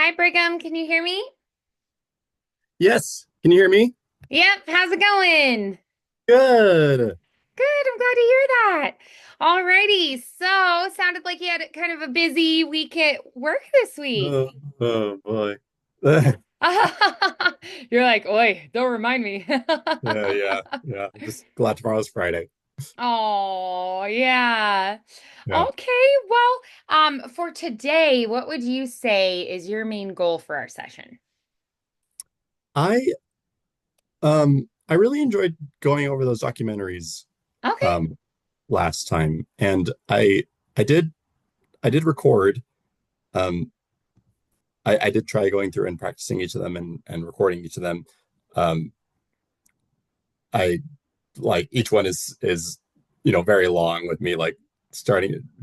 Hi, Brigham. Can you hear me? Yes. Can you hear me? Yep. How's it going? Good. Good. I'm glad to hear that. Alrighty. So, sounded like you had kind of a busy week at work this week. Oh boy. You're like, oi, don't remind me. Yeah. I'm just glad tomorrow's Friday. Oh, yeah. Yeah. Okay. Well, for today, what would you say is your main goal for our session? I really enjoyed going over those documentaries Okay. um last time, and I did record. Um I did try going through and practicing each of them and recording each of them. Um I like each one is very long with me like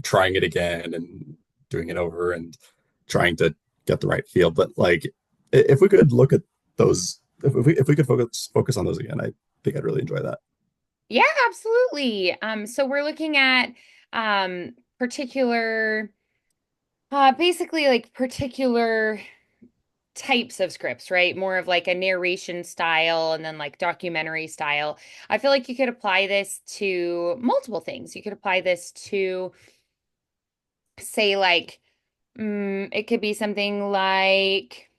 trying it again and doing it over and trying to get the right feel. But like if we could look at those, if we could focus on those again, I think I'd really enjoy that. Yeah, absolutely. So we're looking at particular basically like particular types of scripts, right? More of like a narration style and then like documentary style. I feel like you could apply this to multiple things. You could apply this to say like it could be something like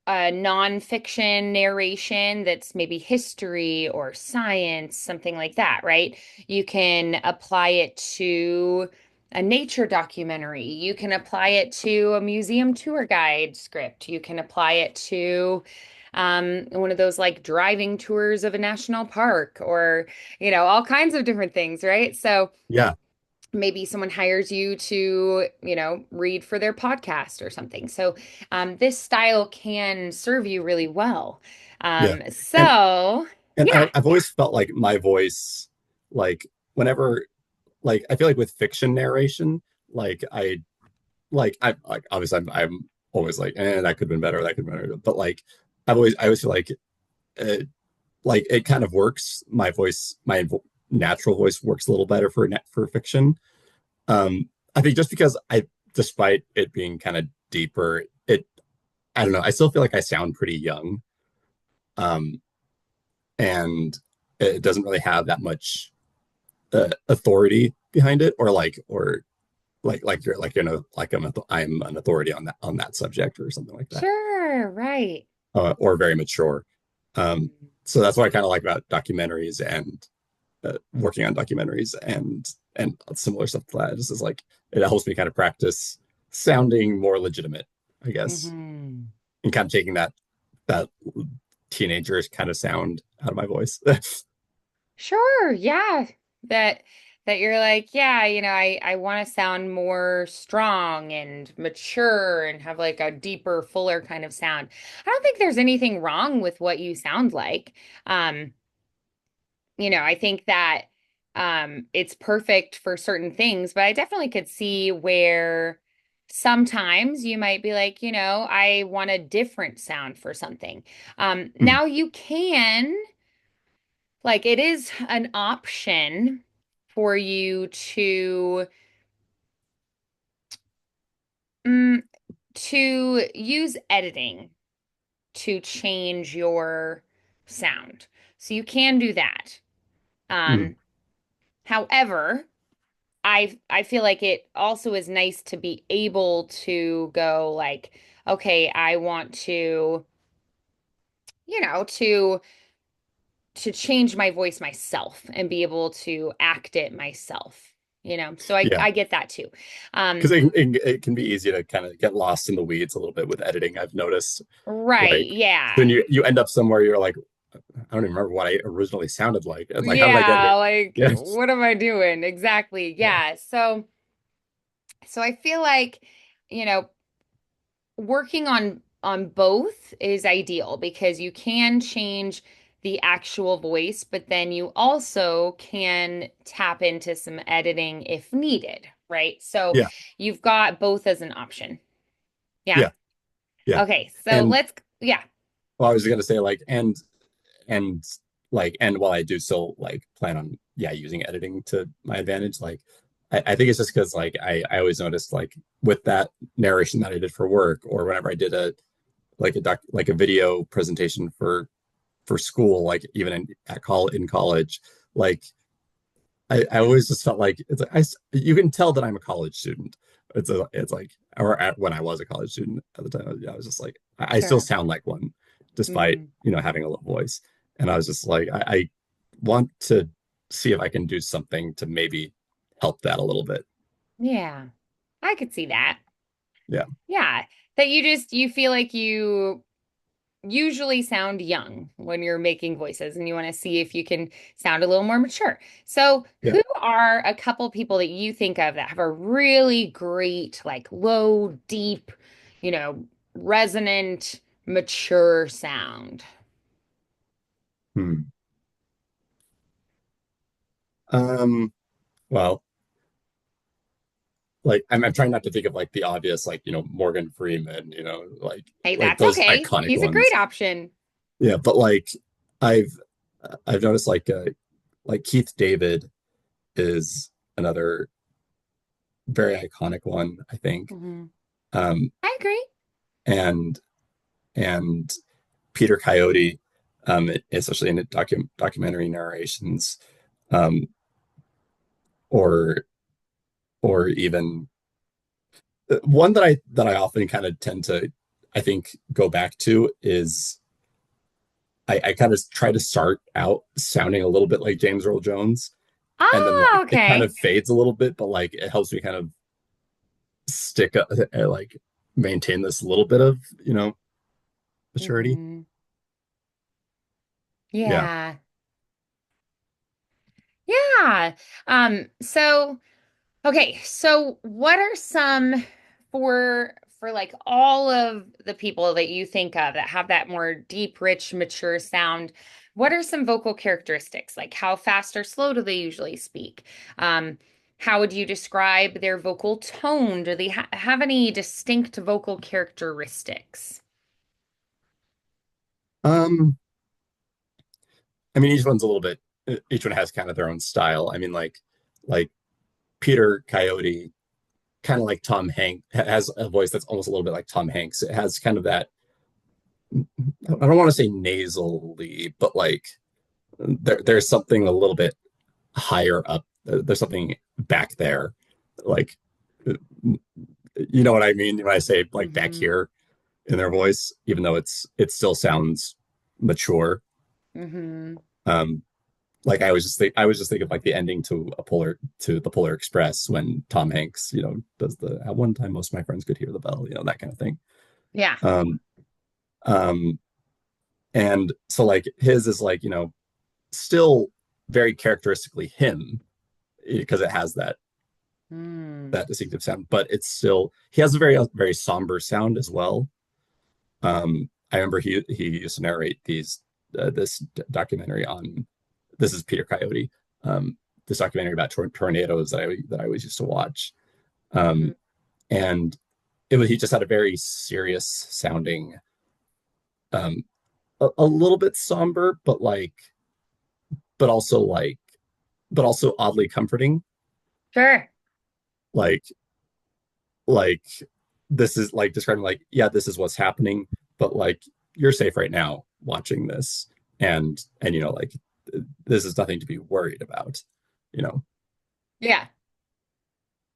a nonfiction narration that's maybe history or science, something like that, right? You can apply it to a nature documentary. You can apply it to a museum tour guide script. You can apply it to one of those like driving tours of a national park or, all kinds of different things, right? So, Yeah, maybe someone hires you to, read for their podcast or something. So this style can serve you really well. yeah. Um, And so and yeah, I've always felt like my voice, like whenever, like I feel like with fiction narration, like I like obviously I'm always like, that could have been better, that could have been better. But like I always feel uh, like it kind of works. My voice, natural voice works a little better for fiction. I think just because despite it being kind of deeper, I don't know. I still feel like I sound pretty young, um, and it doesn't really have that much authority behind it, or like I'm an authority on that subject or something like that, sure, right. or very mature. Um, so that's what I kind of like about documentaries and working on documentaries and similar stuff to that. Just is like it helps me kind of practice sounding more legitimate, I guess, Hmm. and kind of taking that teenagers kind of sound out of my voice. Sure, yeah. That that you're like, yeah, I want to sound more strong and mature and have like a deeper, fuller kind of sound. I don't think there's anything wrong with what you sound like. Um, I think that it's perfect for certain things, but I definitely could see where sometimes you might be like, I want a different sound for something. Hmm. Now you can, like, it is an option for you mm, to use editing to change your sound. So you can do that. Hmm. Um, However, I feel like it also is nice to be able to go like, okay, I want to, to change my voice myself and be able to act it myself, So I Yeah, I get that too. because Um, it can be easy to kind of get lost in the weeds a little bit with editing. I've noticed, right, like, then yeah. you end up somewhere you're like, I don't even remember what I originally sounded like. It's like, how did I get Yeah, here? like Yeah, what am I doing? Exactly. yeah, Yeah. So I feel like, you know, working on both is ideal because you can change the actual voice, but then you also can tap into some editing if needed, right? So yeah, you've got both as an option. Yeah. yeah, yeah. Okay. So And yeah. well, I was gonna say like, and and while I do still like plan on using editing to my advantage, like I think it's just because like I always noticed like with that narration that I did for work or whenever I did like a video presentation for school, like even in college, like I always just felt like it's like you can tell that I'm a college student. It's like or when I was a college student at the time, yeah, I was just like I still Sure. sound like one despite Mm, having a low voice, and I was just like I want to see if I can do something to maybe help that a little bit. yeah, I could see that. Yeah. Yeah, that you feel like you usually sound young when you're making voices and you want to see if you can sound a little more mature. So, Yeah. who are a couple people that you think of that have a really great, like low, deep, you know, resonant, mature sound? Hmm. Um, well, like I'm trying not to think of like the obvious, like, Morgan Freeman, Hey, like that's those okay. iconic He's a great ones. option. Yeah, but like I've I've noticed like Keith David is another very iconic one, I think. Hmm. Um, I agree. and and Peter Coyote, especially in the documentary narrations, um, or even one that I often kind of tend to, I think, go back to is I kind of try to start out sounding a little bit like James Earl Jones, and then Oh, like it kind okay. of fades a little bit, but like it helps me kind of stick up, like maintain this little bit of maturity. Hmm. Yeah. Yeah. Yeah. So okay, so what are some for like all of the people that you think of that have that more deep, rich, mature sound? What are some vocal characteristics? Like how fast or slow do they usually speak? How would you describe their vocal tone? Do they have any distinct vocal characteristics? Um, I mean, each one's a little bit. Each one has kind of their own style. I mean, like Peter Coyote, kind of like Tom Hanks, has a voice that's almost a little bit like Tom Hanks. It has kind of that. I don't want to say nasally, but like there's something a little bit higher up. There's something back there, like you know what I mean when I say like back Mm-hmm. here in their voice, even though it still sounds mature. Mm-hmm. Um, like I was just thinking of like the ending to the Polar Express when Tom Hanks, does the at one time most of my friends could hear the bell, that kind of thing. Yeah. Um, um, and so like his is like, still very characteristically him because it has Mm. that distinctive sound, but it's still he has a very somber sound as well. I remember he used to narrate this documentary on this is Peter Coyote, um, this documentary about tornadoes that I always used to watch, Mm-hmm. um, and he just had a very serious sounding, um, a little bit somber, but also like but also oddly comforting, Sure. like like this is like describing like yeah this is what's happening, but like you're safe right now watching this, and like this is nothing to be worried about, you know. Yeah.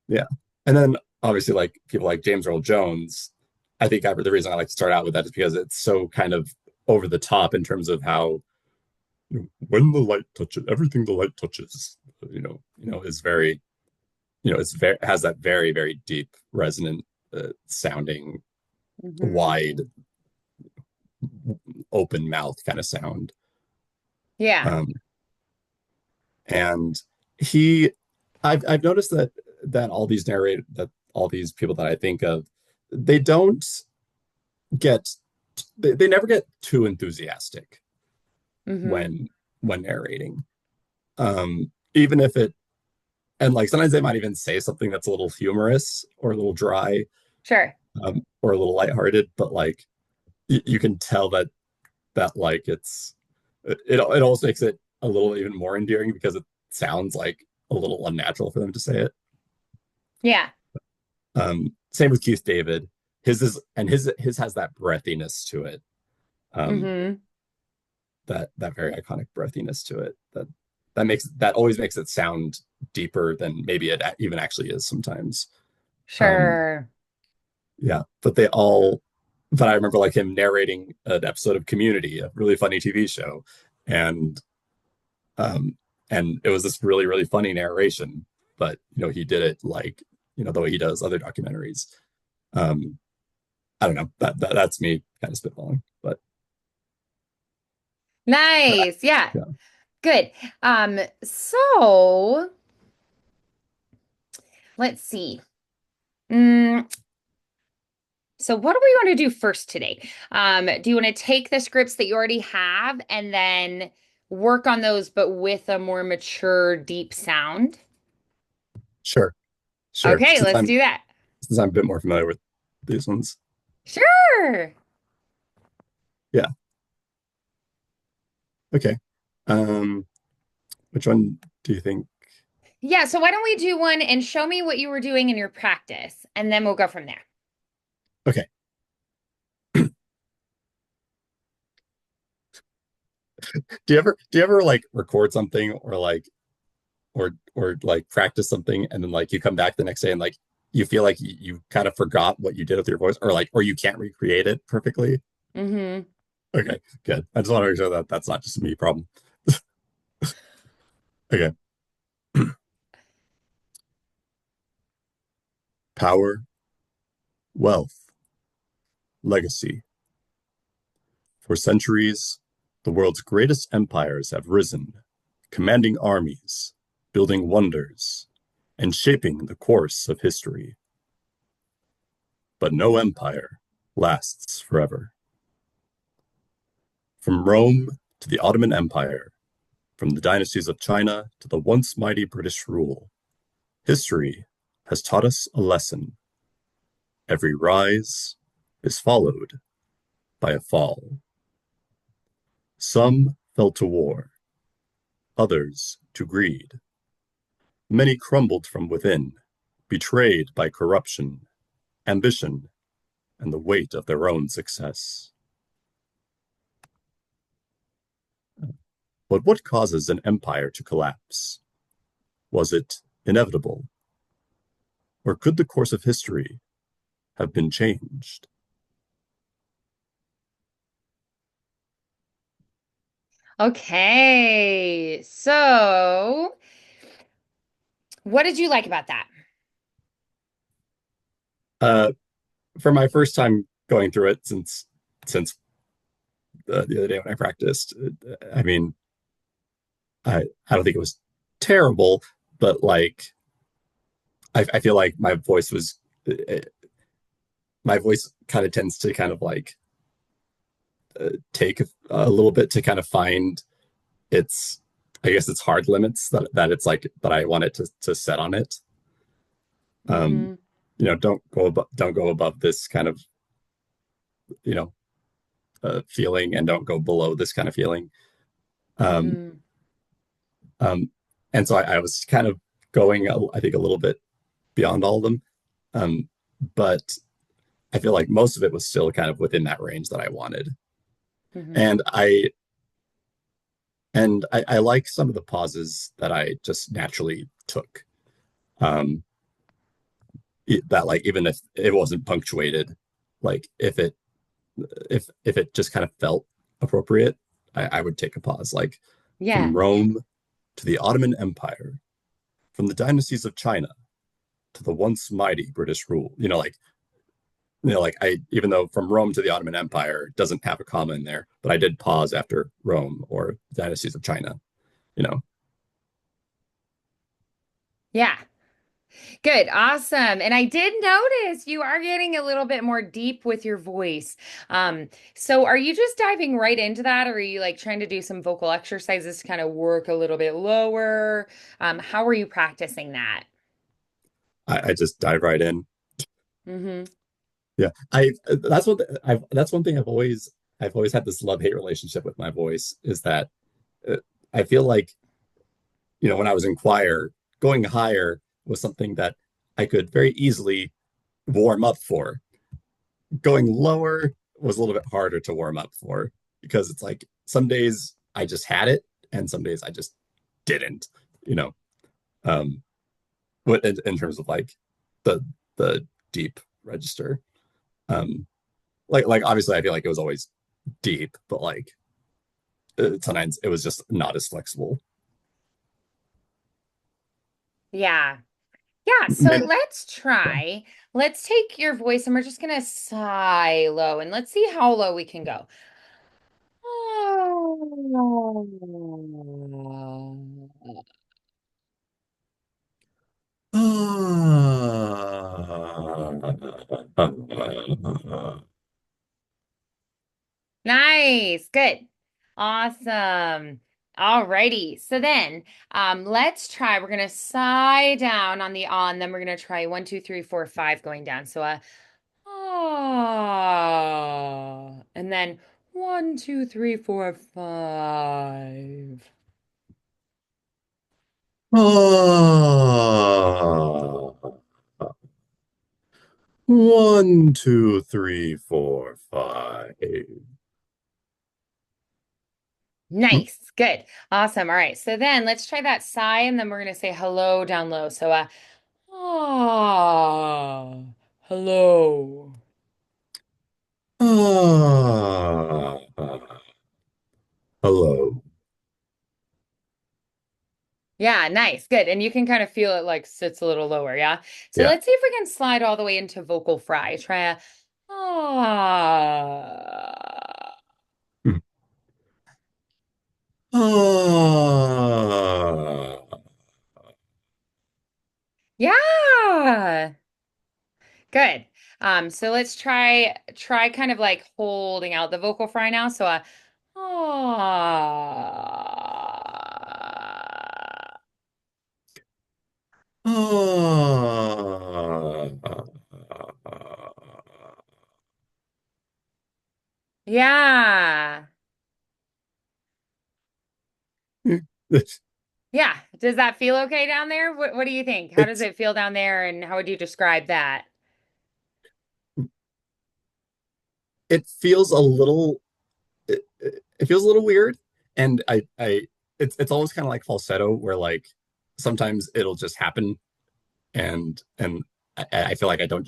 Yeah. And then obviously like people like James Earl Jones, I think the reason I like to start out with that is because it's so kind of over the top in terms of how when the light touches everything the light touches, is very, it's very has that very, very deep, resonant, sounding, wide, Hmm. open mouth kind of sound. Yeah. Um, and he, I've noticed that all these people that I think of, they don't get they never get too enthusiastic Hmm. when narrating. Even if it and like sometimes they might even say something that's a little humorous or a little dry, Sure. or a little lighthearted, but like you can tell that like it almost makes it a little even more endearing because it sounds like a little unnatural for them to say it. Yeah. Same with Keith David. His has that breathiness to it. Um, Mm-hmm. that very iconic breathiness to it. That always makes it sound deeper than maybe it even actually is sometimes. Um, Sure. yeah, but they all. But I remember like him narrating an episode of Community, a really funny TV show, and um, and it was this really funny narration. But he did it like the way he does other documentaries. Um, I don't know. That's me kind of spitballing, but Nice. Yeah. yeah, Good. So let's see. Mm, so what do we want to do first today? Do you want to take the scripts that you already have and then work on those, but with a more mature, deep sound? sure, sure. Okay, let's do that. Since I'm a bit more familiar with these ones, Sure. yeah. Okay. Um, which one do you think? Yeah, so why don't we do one and show me what you were doing in your practice, and then we'll go from there. Okay. Do you ever like record something or like practice something and then like you come back the next day and like you feel like you kind of forgot what you did with your voice or you can't recreate it perfectly? Mm-hmm. Okay, good. I just want to make sure that that's not just a me problem. Okay. Power, wealth, legacy. For centuries, the world's greatest empires have risen, commanding armies, building wonders, and shaping the course of history. But no empire lasts forever. From Rome to the Ottoman Empire, from the dynasties of China to the once mighty British rule, history has taught us a lesson. Every rise is followed by a fall. Some fell to war, others to greed. Many crumbled from within, betrayed by corruption, ambition, and the weight of their own success. But what causes an empire to collapse? Was it inevitable? Or could the course of history have been changed? Okay, so what did you like about that? Uh, for my first time going through it since the other day when I practiced, I mean, I don't think it was terrible, but like I feel like uh, my voice kind of tends to kind of like take a little bit to kind of find its I guess it's hard limits that it's like that I want it to set on it. Um, Mm-hmm. don't go above this kind of you know feeling and don't go below this kind of feeling. Um, Mm-hmm. um, and so I was kind of going I think a little bit beyond all of them, um, but I feel like most of it was still kind of within that range that I wanted. Mm-hmm. And I like some of the pauses that I just naturally took. Um, that like even if it wasn't punctuated, like if it just kind of felt appropriate, I would take a pause. Like Yeah. from Rome to the Ottoman Empire, from the dynasties of China to the once mighty British rule. Like I even though from Rome to the Ottoman Empire doesn't have a comma in there, but I did pause after Rome or the dynasties of China. You know, Yeah. Good. Awesome. And I did notice you are getting a little bit more deep with your voice. So are you just diving right into that, or are you like trying to do some vocal exercises to kind of work a little bit lower? How are you practicing that? I just dive right in. Mm-hmm. Yeah, I that's one thing I've always had this love hate relationship with my voice is that uh, I feel like when I was in choir, going higher was something that I could very easily warm up for. Going lower was a little bit harder to warm up for because it's like some days I just had it and some days I just didn't, you know. Um, what in terms of like the the deep register. Um, like obviously I feel like it was always deep, but like sometimes it was just not as flexible. Yeah. Yeah, so Maybe, let's yeah. try. Let's take your voice and we're just gonna sigh low and let's see how low we can go. Nice. Good. Awesome. Alrighty. So then, let's try. We're gonna sigh down on the on, then we're gonna try 1, 2, 3, 4, 5 going down. So ah, and then 1, 2, 3, 4, 5. One, two, three, four, five. Nice. Good. Awesome. All right. So then let's try that sigh, and then we're gonna say hello down low. So ah, hello. Ah, hello. Yeah, nice. Good. And you can kind of feel it like sits a little lower. Yeah. So Yeah. let's see if we can slide all the way into vocal fry. Try a ah. Hmm. Ah, Yeah. Good. So let's try kind of like holding out the vocal fry now. So ah. ah. Yeah. It's, Yeah. Does that feel okay down there? What do you think? How does it's it feel down there and how would you describe that? it feels a little it feels a little weird, and it's almost kind of like falsetto, where like sometimes it'll just happen, and I feel like I don't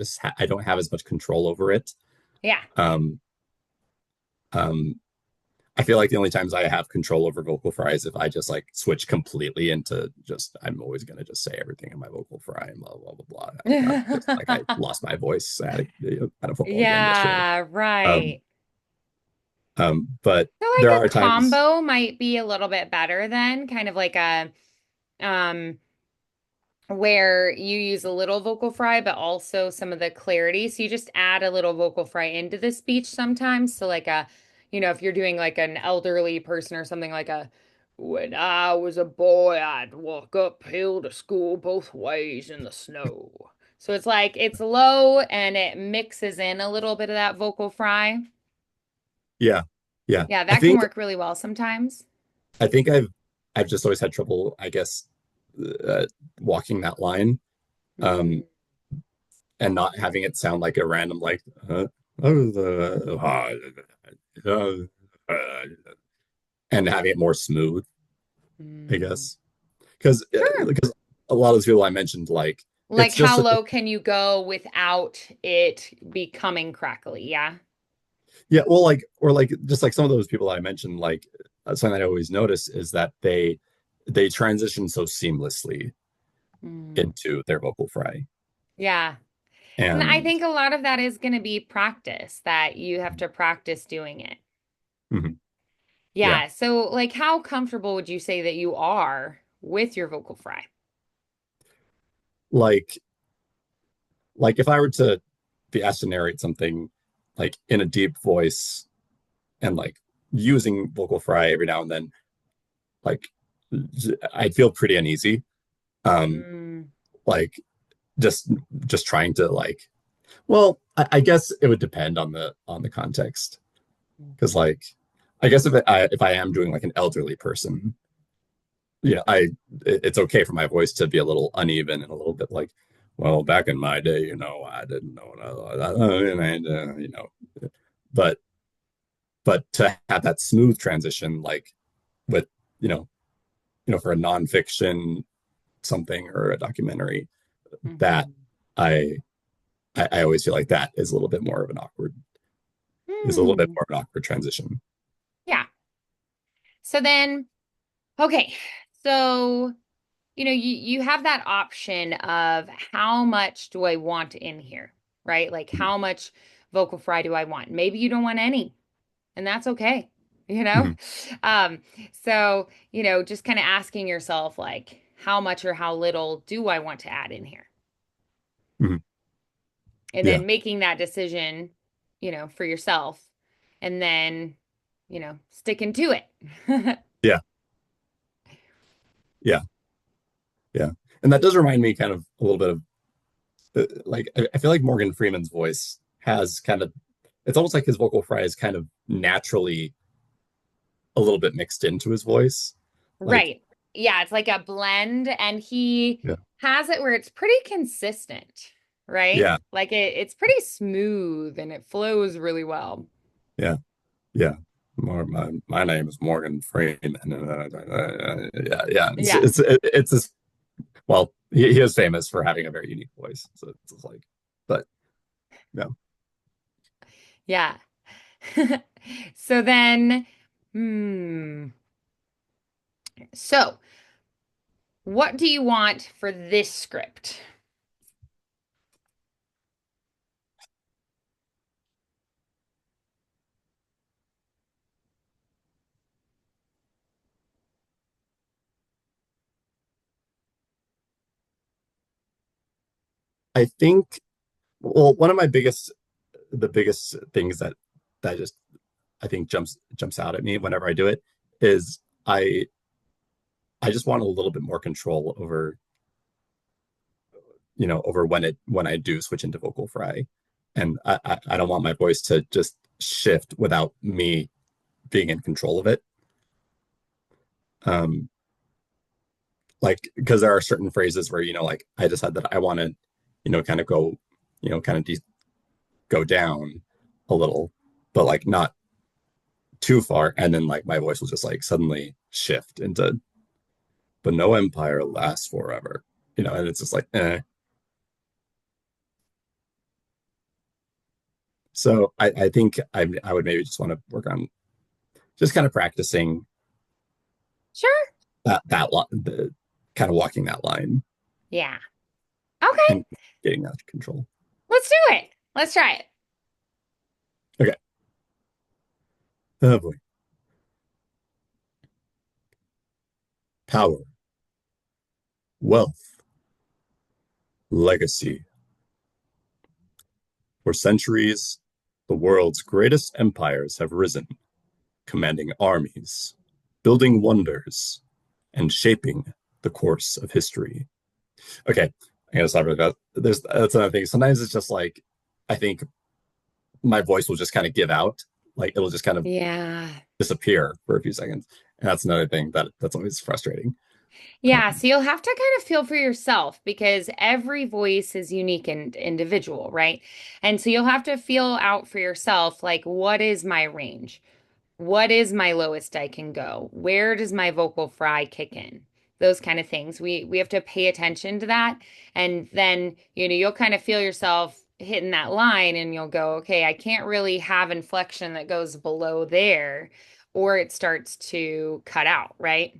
have as much control over it. Yeah. Um, um, I feel like the only times I have control over vocal fry is if I just like switch completely into just I'm always gonna just say everything in my vocal fry and blah blah blah blah. Just like I lost my voice at a football game yesterday. Yeah, Um, right. but So there like a are times, combo might be a little bit better then, kind of like a um where you use a little vocal fry, but also some of the clarity. So you just add a little vocal fry into the speech sometimes. So like if you're doing like an elderly person or something like when I was a boy, I'd walk uphill to school both ways in the snow. So it's like it's low and it mixes in a little bit of that vocal fry. yeah, yeah. Yeah, I that can think work really well sometimes. I think I've just always had trouble, I guess, uh, walking that line, Mm. um, and not having it sound like a random like oh, and having it more smooth, I Mm. guess, because Sure. a lot of those people I mentioned, like Like it's how just low can you go without it becoming crackly? Yeah. yeah, well, like or like just like some of those people I mentioned, like something that I always notice is that they transition so seamlessly Mm. into their vocal fry, Yeah. And I and think a lot of that is going to be practice, that you have to practice doing it. mhm, yeah, Yeah. So, like, how comfortable would you say that you are with your vocal fry? like if I were to be asked to narrate something like in a deep voice and like using vocal fry every now and then, like I'd feel pretty uneasy. Um, Mm. like just just trying to like, well, I guess it would depend on the context because like I guess if I am doing like an elderly person, it's okay for my voice to be a little uneven and a little bit like well, back in my day, I didn't know but to have that smooth transition, like with, you know, for a nonfiction something or a documentary, that Hmm. I, I always feel like that is a little bit more of an awkward, is a little bit Hmm. more of an awkward transition. Yeah. So then, okay. So, you have that option of how much do I want in here, right? Like how much vocal fry do I want? Maybe you don't want any, and that's okay, you know? Mhm. Um, so, just kind of asking yourself like how much or how little do I want to add in here? Mhm. And Yeah, then making that decision, for yourself and then, sticking to it. yeah, yeah, yeah. And that does remind me kind of a little bit of like I feel like Morgan Freeman's voice has kind of, it's almost like his vocal fry is kind of naturally a little bit mixed into his voice. Like, Right. Yeah, it's like a blend and he yeah, has it where it's pretty consistent, right? yeah, Like it's pretty smooth and it flows really well. yeah, yeah. My name is Morgan Freeman. Yeah, yeah. Yeah. It's this. Well, he is famous for having a very unique voice. So it's just like, but yeah, Yeah. So then, hmm. So, what do you want for this script? I think. Well, one of my the biggest things that just I think jumps out at me whenever I do it is I just want a little bit more control over, over when I do switch into vocal fry, and I don't want my voice to just shift without me being in control of it. Um, like because there are certain phrases where like I decide that I want to, kind of go, kind of go down a little, but like not too far, and then like my voice will just like suddenly shift into, but no empire lasts forever, and it's just like, eh. So I think I would maybe just want to work on just kind of practicing Sure. the kind of walking that line Yeah. Okay. and getting that control. Let's do it. Let's try it. Okay. Oh boy. Power, wealth, legacy. For centuries, the world's greatest empires have risen, commanding armies, building wonders, and shaping the course of history. Okay, I gotta stop right there. That's another thing. Sometimes it's just like I think my voice will just kind of give out, like it'll just kind of Yeah. disappear for a few seconds, and that's another thing that's always frustrating. Yeah, Um, so you'll have to kind of feel for yourself because every voice is unique and individual, right? And so you'll have to feel out for yourself, like, what is my range? What is my lowest I can go? Where does my vocal fry kick in? Those kind of things. We have to pay attention to that. And then, you'll kind of feel yourself hitting that line and you'll go, okay, I can't really have inflection that goes below there, or it starts to cut out, right?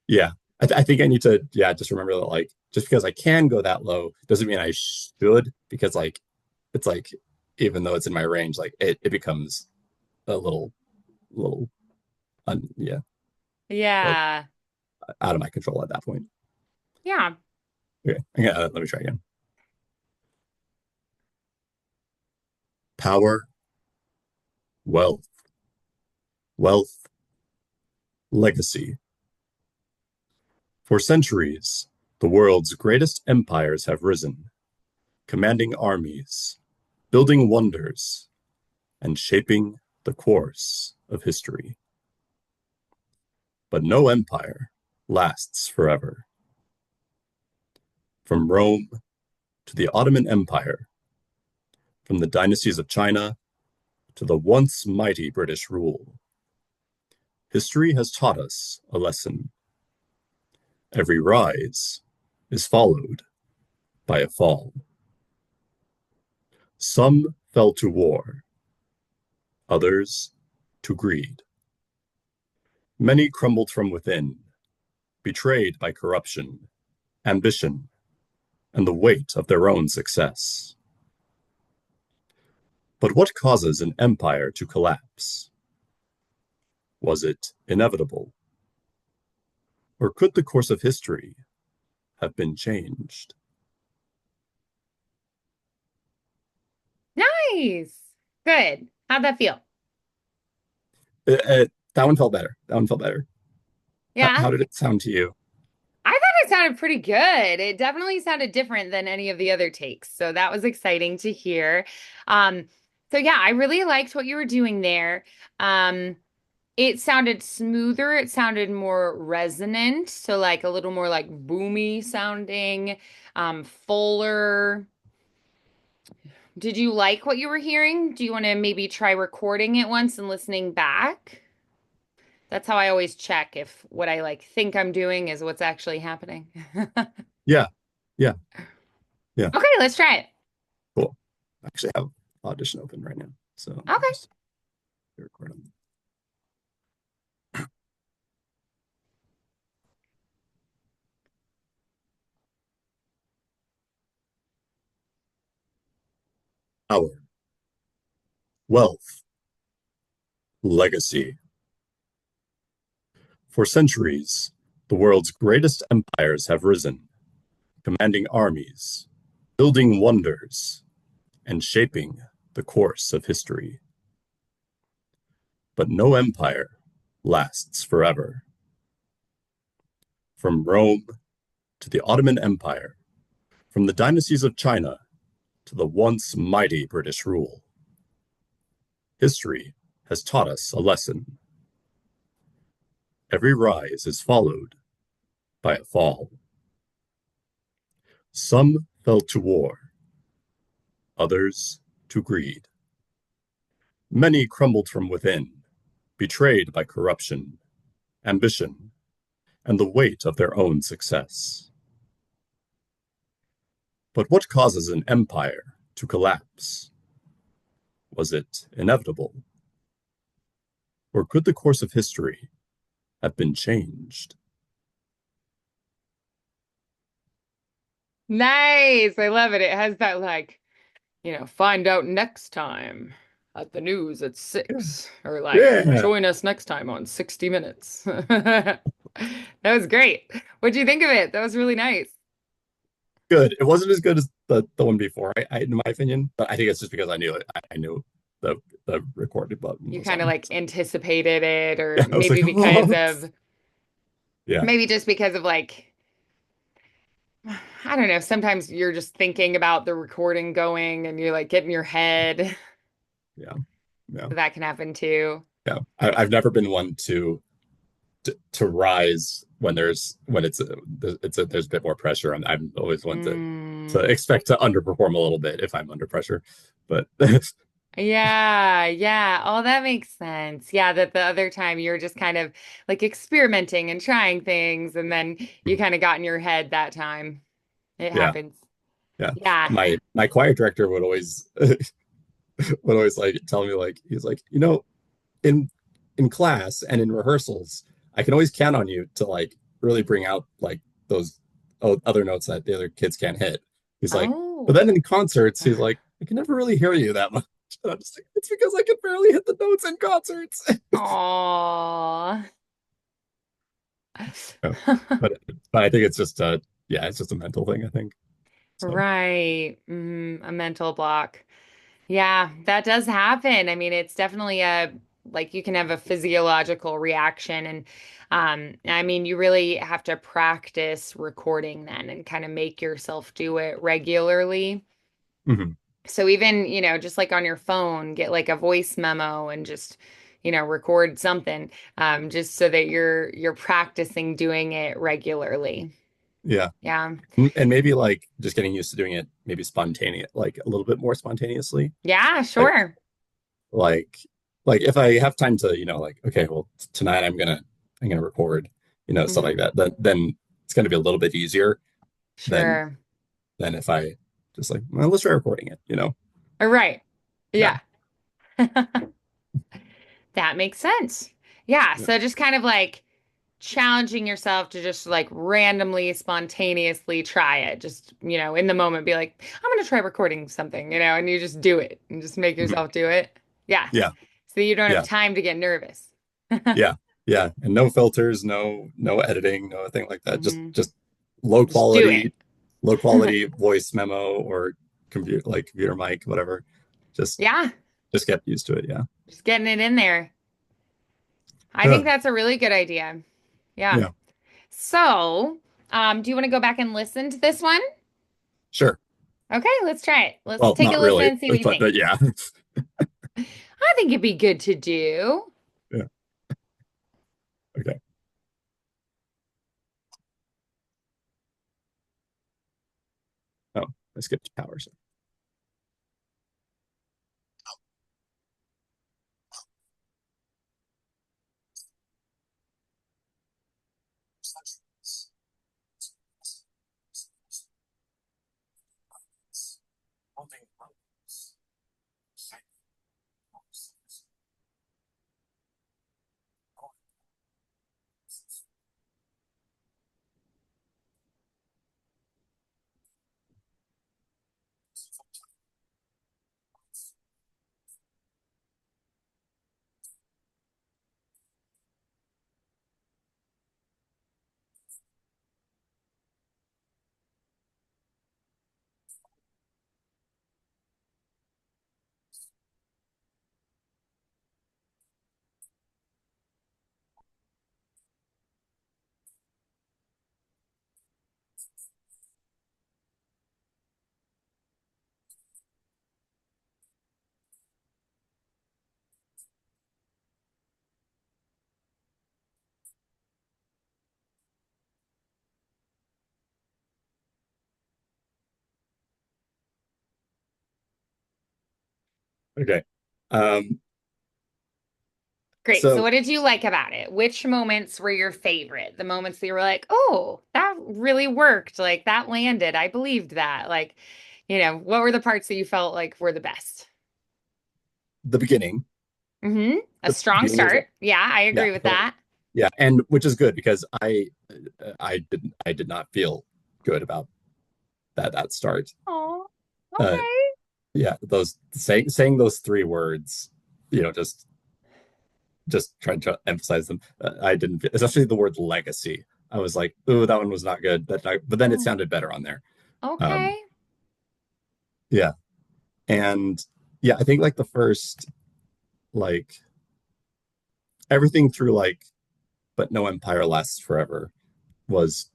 yeah, I think I need to, yeah, just remember that like just because I can go that low doesn't mean I should, because like it's like even though it's in my range, like it becomes a little yeah, well, Yeah. out of my control at that point. Yeah. Okay, let me try again. Power, wealth, wealth, legacy. For centuries, the world's greatest empires have risen, commanding armies, building wonders, and shaping the course of history. But no empire lasts forever. From Rome to the Ottoman Empire, from the dynasties of China to the once mighty British rule. History has taught us a lesson. Every rise is followed by a fall. Some fell to war, others to greed. Many crumbled from within, betrayed by corruption, ambition, and the weight of their own success. But what causes an empire to collapse? Was it inevitable? Or could the course of history have been changed? Nice. Good. How'd that feel? That one felt better. That one felt better. Yeah. How did it sound to you? I thought it sounded pretty good. It definitely sounded different than any of the other takes. So that was exciting to hear. Um, so yeah, I really liked what you were doing there. Um, it sounded smoother. It sounded more resonant. So like a little more like boomy sounding, fuller. Did you like what you were hearing? Do you want to maybe try recording it once and listening back? That's how I always check if what I like think I'm doing is what's actually happening. Yeah, yeah, yeah. Okay, let's try it. Cool. I actually have Audition open right now, so I'll Okay. just record them. Power, wealth, legacy. For centuries, the world's greatest empires have risen, commanding armies, building wonders, and shaping the course of history. But no empire lasts forever. From Rome to the Ottoman Empire, from the dynasties of China to the once mighty British rule, history has taught us a lesson. Every rise is followed by a fall. Some fell to war, others to greed. Many crumbled from within, betrayed by corruption, ambition, and the weight of their own success. But what causes an empire to collapse? Was it inevitable? Or could the course of history have been changed? Nice. I love it. It has that like, find out next time at the news at Yeah. 6 or like Yeah. join us next time on 60 Minutes. That was great. What'd you think of it? That was really nice. Good. It wasn't as good as the one before, in my opinion, but I think it's just because I knew it. I knew the recorded button You was kind of on. like anticipated it, or Yeah, I was like, maybe because oh, of, yeah. maybe just because of like, I don't know, sometimes you're just thinking about the recording going and you're like getting your head. Yeah. Yeah. So that can happen too. Yeah. I've never been one to rise when there's a bit more pressure. I'm always one to Mm. expect to underperform a little bit if I'm under pressure. But Yeah, yeah. Oh, that makes sense. Yeah, that the other time you're just kind of like experimenting and trying things, and then you kind of got in your head that time. It yeah, happens. yeah. Yeah. My choir director would always would always like tell me like he's like, in class and in rehearsals, I can always count on you to like really bring out like those other notes that the other kids can't hit. He's like, but Oh. then in concerts, he's like, I can never really hear you that much. And I'm just like, it's because I can barely hit the notes in concerts. Aw. Yeah. but I think it's just yeah, it's just a mental thing, I think. So Right. A mental block. Yeah, that does happen. I mean, it's definitely a like you can have a physiological reaction and I mean, you really have to practice recording then and kind of make yourself do it regularly. mhm. So even, just like on your phone, get like a voice memo and just, record something just so that you're practicing doing it regularly. Yeah. Yeah. And maybe like just getting used to doing it maybe spontaneous, like a little bit more spontaneously. Yeah, Like sure. like like if I have time to, like, okay, well tonight I'm gonna record, stuff like Hmm. that, then it's gonna be a little bit easier than Sure. if I just like, well, let's try recording it. All right. Yeah. Yeah. That makes sense. Yeah. Yeah. So just kind of like challenging yourself to just like randomly, spontaneously try it. Just, in the moment, be like, I'm going to try recording something, and you just do it and just make Mhm. yourself do it. Yeah. Yeah. So you don't have Yeah. time to get nervous. Yeah. Yeah. And no filters, no editing, no thing like that. Just Hmm. just low Just do quality, it. low quality voice memo or computer mic, whatever. Just Yeah. just get used to it. Yeah. Just getting it in there. I think Uh, that's a really good idea. Yeah. yeah. So, do you want to go back and listen to this one? Sure. Okay, let's try it. Let's Well, take a not listen really, and see what you but think. yeah. I think it'd be good to do. Yeah. Okay. Oh, I skipped powers. Okay. Um, Great. So, so what did you like about it? Which moments were your favorite? The moments that you were like, oh, that really worked. Like, that landed. I believed that. Like, what were the parts that you felt like were the best? the beginning, Hmm. A the strong beginning was, start. Yeah, I yeah, agree with totally. that. Yeah, and which is good because I did not feel good about that start. Oh, Uh, okay. yeah, those saying those three words, just trying to emphasize them. I didn't, especially the word legacy. I was like, ooh, that one was not good. But then it Oh, sounded better on there. Um, okay. yeah, and yeah, I think like the first, like, everything through, like, but no empire lasts forever was,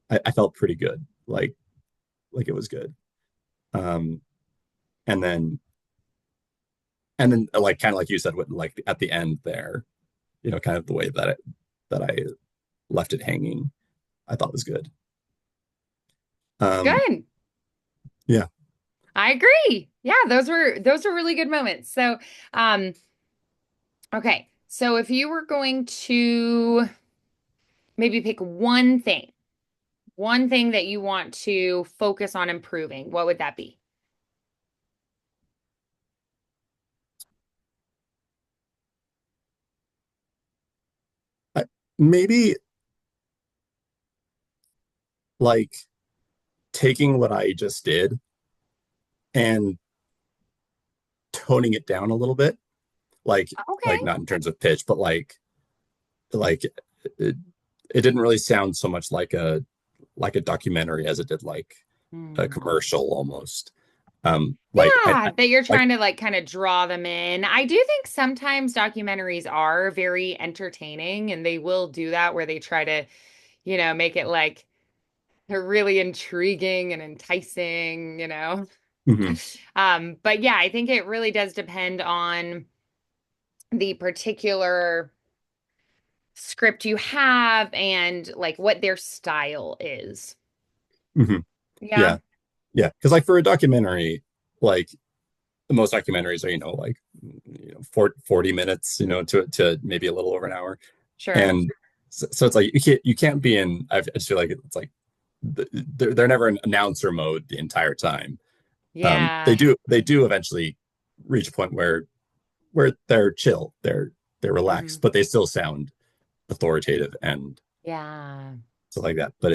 I felt pretty good. Like it was good. Um, and then like kind of like you said, with like at the end there, kind of the way that I left it hanging, I thought was good. Um, Good. yeah, I agree. Yeah, those were really good moments. So, um, okay. So if you were going to maybe pick one thing that you want to focus on improving, what would that be? I, maybe like taking what I just did and toning it down a little bit, like Okay. not in terms of pitch, but like it, it didn't really sound so much like a documentary as it did like a Hmm. commercial almost. Like Yeah, that you're like trying to like kind of draw them in. I do think sometimes documentaries are very entertaining and they will do that where they try to, make it like really intriguing and enticing. mhm. But yeah, I think it really does depend on the particular script you have and like what their style is. Hmm. Yeah, Yeah. Yeah. Because like for a documentary, like most documentaries are, like 40 minutes, to maybe a little over an hour. sure. And so it's like you can't be in. I just feel like it's like they're never in announcer mode the entire time. They Yeah. do eventually reach a point where they're chill, they're Hmm. relaxed, but they still sound authoritative and Yeah. stuff like that. But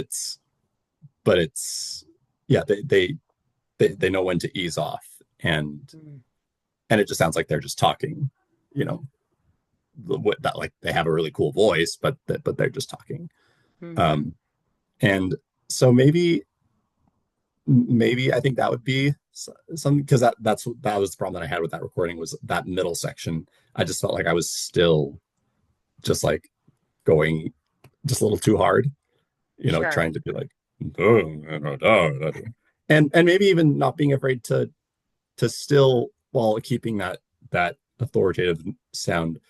it's yeah, they know when to ease off, and Mm-hmm. and it just sounds like they're just talking, you know, that like they have a really cool voice, but they're just talking. Mm-hmm. Um, and so maybe I think that would be something, because that was the problem that I had with that recording, was that middle section. I just felt like I was still just like going just a little too hard, Sure. trying to be like, and maybe even not being afraid to still, while keeping that authoritative sound,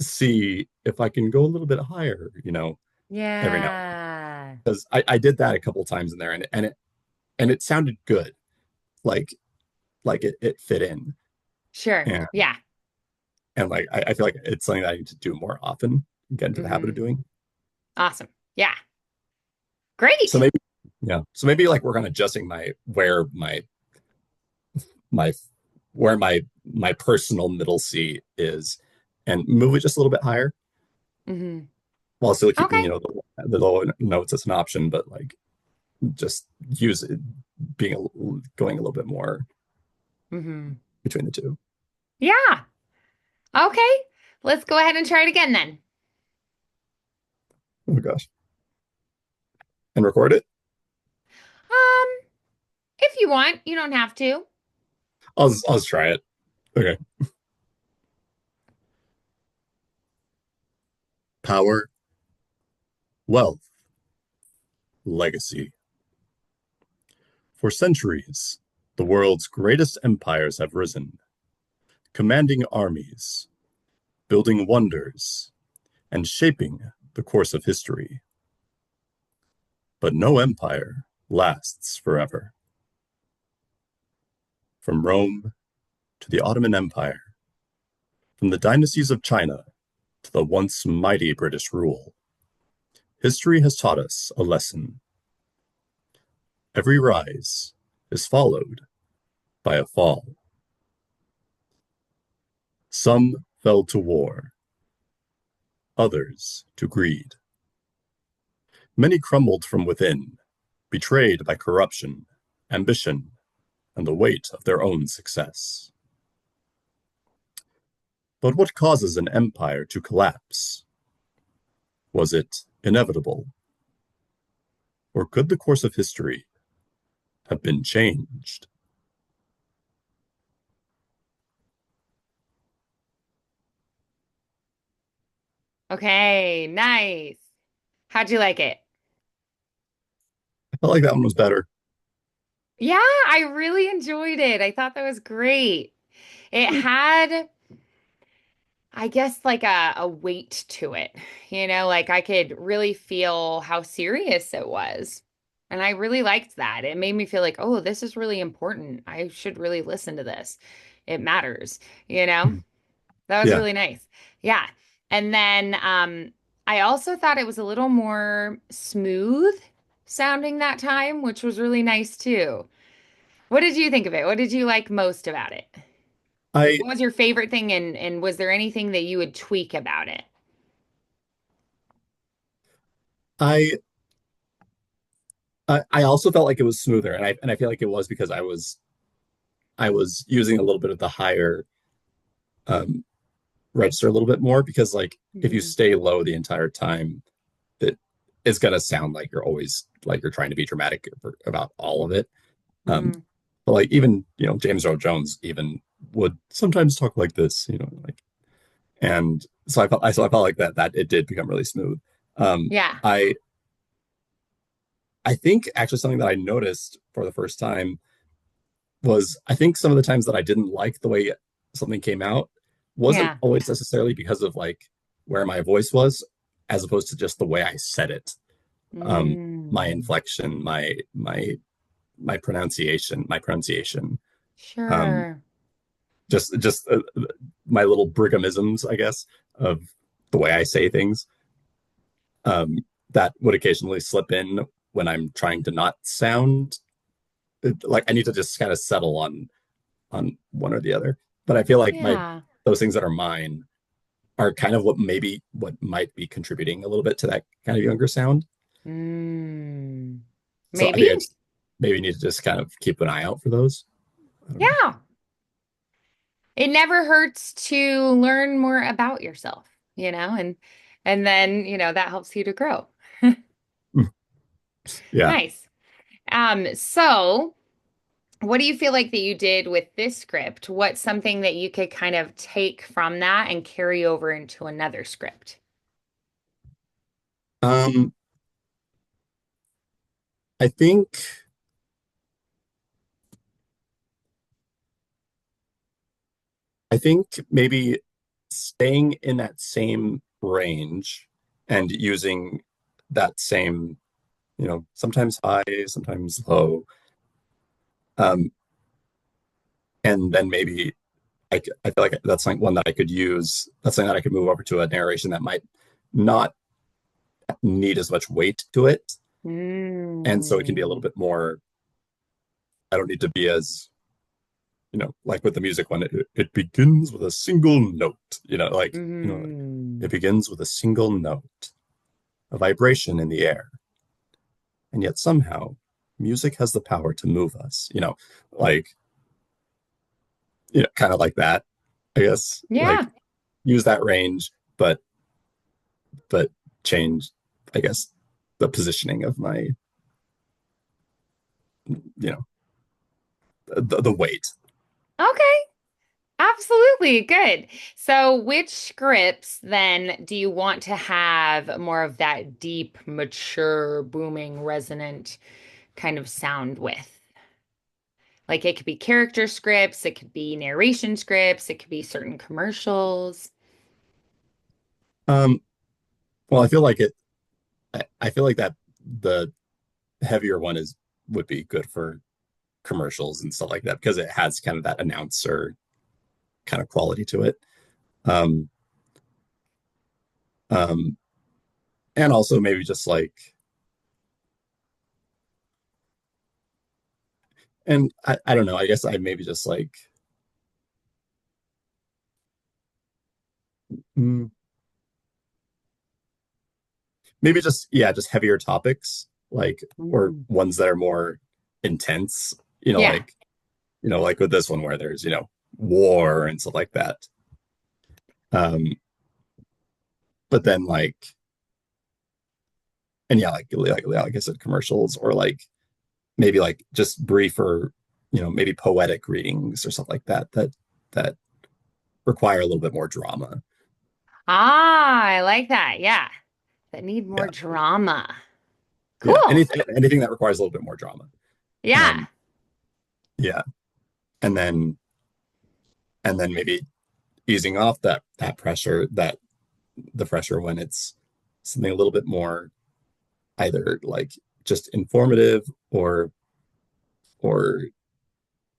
see if I can go a little bit higher, every now and then. Yeah. Because I did that a couple times in there, and it sounded good, like it fit in, Sure. and Yeah. like I feel like it's something that I need to do more often, get into the habit of Hmm. doing. Awesome. Yeah. So Great. maybe, yeah, so maybe like work on adjusting my where my personal middle C is, and move it just a little bit higher, Hmm. while still keeping, Okay. the low notes as an option, but like just use it, going a little bit more Hmm. between the two. Yeah. Okay. Let's go ahead and try it again then. Oh gosh. And record it. Um, if you want, you don't have to. I'll just try it. Okay. Power, wealth, legacy. For centuries, the world's greatest empires have risen, commanding armies, building wonders, and shaping the course of history. But no empire lasts forever. From Rome to the Ottoman Empire, from the dynasties of China to the once mighty British rule, history has taught us a lesson. Every rise is followed by a fall. Some fell to war, others to greed. Many crumbled from within, betrayed by corruption, ambition, and the weight of their own success. But what causes an empire to collapse? Was it inevitable? Or could the course of history have been changed? Okay. Nice. How'd you like it? I felt like that one was better. Yeah, I really enjoyed it. I thought that was great. It had, I guess, like a weight to it. Like I could really feel how serious it was. And I really liked that. It made me feel like, oh, this is really important. I should really listen to this. It matters, you know? That was Yeah, really nice. Yeah. And then I also thought it was a little more smooth sounding that time, which was really nice too. What did you think of it? What did you like most about it? I What was your favorite thing and was there anything that you would tweak about it? I I also felt like it was smoother, and I feel like it was because I was using a little bit of the higher um, register a little bit more, because like if you Hmm. stay low the entire time, it it's gonna sound like you're always like you're trying to be dramatic about all of it. Um, Hmm. but like even James Earl Jones even would sometimes talk like this, like, and so I felt like that it did become really smooth. Um, Yeah. I I think actually something that I noticed for the first time was, I think some of the times that I didn't like the way something came out wasn't Yeah. always necessarily because of like where my voice was, as opposed to just the way I said it. Um, my inflection, my pronunciation, um, Sure. just my little Brighamisms, I guess, of the way I say things. Um, that would occasionally slip in when I'm trying to not sound like I need to just kind of settle on one or the other. But I feel like my Yeah. those things that are mine are kind of what might be contributing a little bit to that kind of younger sound. Mm. So I Maybe? think I just maybe need to just kind of keep an eye out for those. I don't know. Yeah. It never hurts to learn more about yourself, and then, that helps you to grow. Yeah. Nice. So what do you feel like that you did with this script? What's something that you could kind of take from that and carry over into another script? Um, I think I think maybe staying in that same range and using that same, sometimes high, sometimes low. Um, and then maybe I feel like that's like one that I could use. That's something that I could move over to a narration that might not need as much weight to it. And so it can be a little Mm. bit more, I don't need to be as, like with the music one, it begins with a single note, it Mm. begins with a single note, a vibration in the air. And yet somehow music has the power to move us, like, kind of like that, I guess, like Yeah. use that range, but change, I guess, the positioning of my, you the weight. Okay. Absolutely. Good. So, which scripts then do you want to have more of that deep, mature, booming, resonant kind of sound with? Like it could be character scripts, it could be narration scripts, it could be certain commercials. Um, well, I feel like that the heavier one is would be good for commercials and stuff like that because it has kind of that announcer kind of quality to it. Um, um, and also maybe just like, and I don't know, I guess I maybe just like, mm, maybe just, yeah, just heavier topics, like, or Mm. ones that are more intense, Yeah. like, like with this one where there's, war and stuff like that. Um, but then like, and yeah, like I said, commercials or like maybe like just briefer, maybe poetic readings or stuff like that require a little bit more drama. Ah, I like that. Yeah. That need more Yeah, drama. yeah. Cool. Anything that requires a little bit more drama. Yeah. Um, yeah, and then maybe easing off that pressure, that the pressure when it's something a little bit more either like just informative or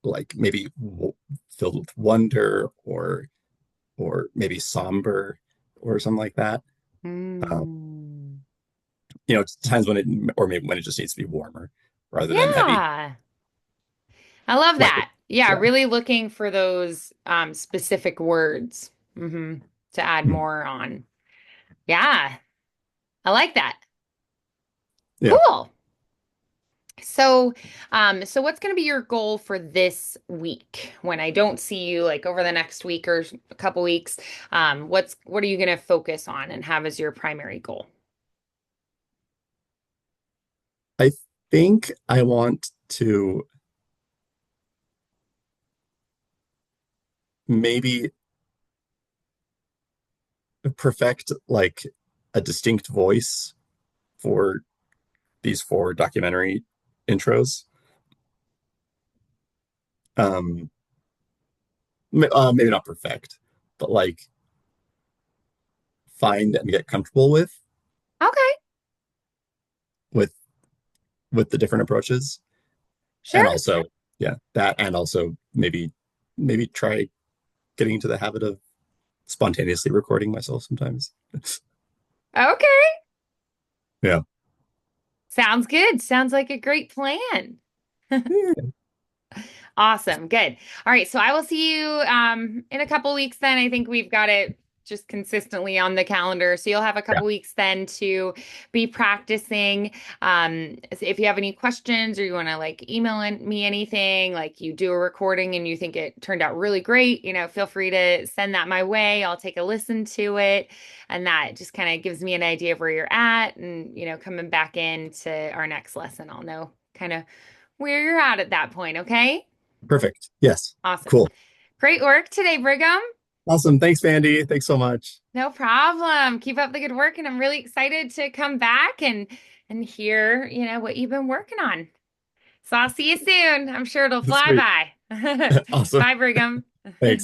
like maybe filled with wonder or maybe somber or something like that. Um, Mm. times when it or maybe when it just needs to be warmer rather than heavy. Yeah. I love Like that. Yeah, yeah, really looking for those specific words to add mhm, more on. Yeah, I like that. yeah. Cool. So what's going to be your goal for this week when I don't see you like over the next week or a couple weeks? What are you going to focus on and have as your primary goal? I think I want to maybe perfect like a distinct voice for these four documentary intros. Um, maybe not perfect, but like find and get comfortable with Okay. with with the different approaches. Sure. And also, yeah, that and also maybe try getting into the habit of spontaneously recording myself sometimes. Okay. Yeah. Sounds good. Sounds like a great plan. Yeah. Awesome. Good. All right. So I will see you in a couple weeks then. I think we've got it just consistently on the calendar. So you'll have a couple weeks then to be practicing. If you have any questions or you want to like me anything, like you do a recording and you think it turned out really great, feel free to send that my way. I'll take a listen to it. And that just kind of gives me an idea of where you're at. And, coming back into our next lesson, I'll know kind of where you're at that point. Okay. Perfect. Yes. Awesome. Cool. Great work today, Brigham. Awesome. Thanks, Vandy. Thanks so much. No problem. Keep up the good work, and I'm really excited to come back and hear, what you've been working on. So I'll see you soon. I'm sure it'll fly Sweet. by. Awesome. Bye, Brigham. Thanks.